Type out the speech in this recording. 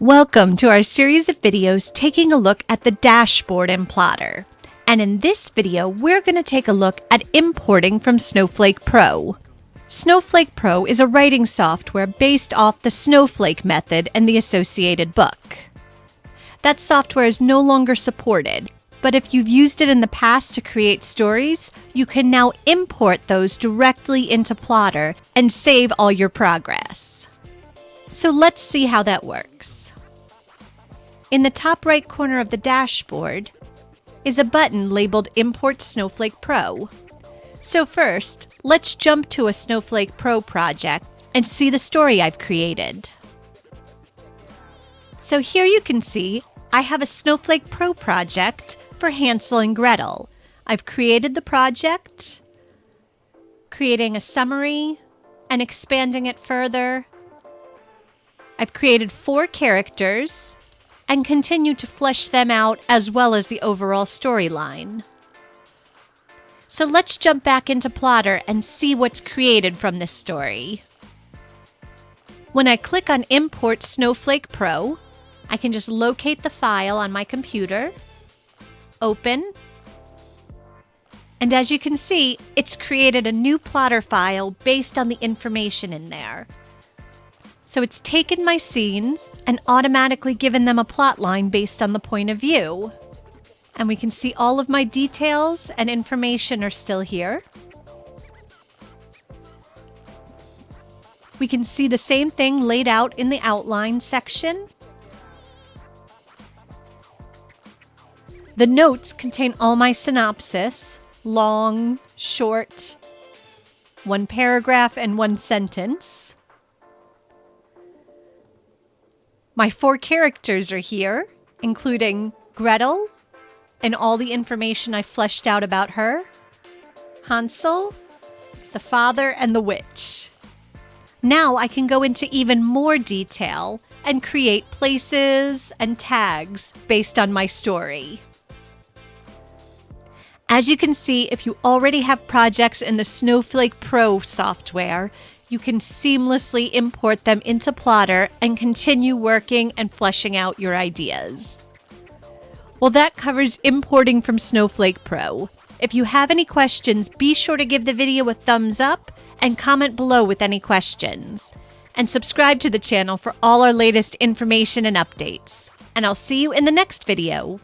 Welcome to our series of videos taking a look at the dashboard in Plottr. And in this video, we're going to take a look at importing from Snowflake Pro. Snowflake Pro is a writing software based off the Snowflake method and the associated book. That software is no longer supported, but if you've used it in the past to create stories, you can now import those directly into Plottr and save all your progress. So let's see how that works. In the top right corner of the dashboard is a button labeled Import Snowflake Pro. So first, let's jump to a Snowflake Pro project and see the story I've created. So here you can see I have a Snowflake Pro project for Hansel and Gretel. I've created the project, creating a summary and expanding it further. I've created 4 characters and continue to flesh them out as well as the overall storyline. So let's jump back into Plottr and see what's created from this story. When I click on Import Snowflake Pro, I can just locate the file on my computer, open, and as you can see, it's created a new Plottr file based on the information in there. So it's taken my scenes and automatically given them a plot line based on the point of view. And we can see all of my details and information are still here. We can see the same thing laid out in the outline section. The notes contain all my synopsis, long, short, 1 paragraph and 1 sentence. My 4 characters are here, including Gretel and all the information I fleshed out about her, Hansel, the father, and the witch. Now I can go into even more detail and create places and tags based on my story. As you can see, if you already have projects in the Snowflake Pro software, you can seamlessly import them into Plottr and continue working and fleshing out your ideas. Well, that covers importing from Snowflake Pro. If you have any questions, be sure to give the video a thumbs up and comment below with any questions. And subscribe to the channel for all our latest information and updates. And I'll see you in the next video.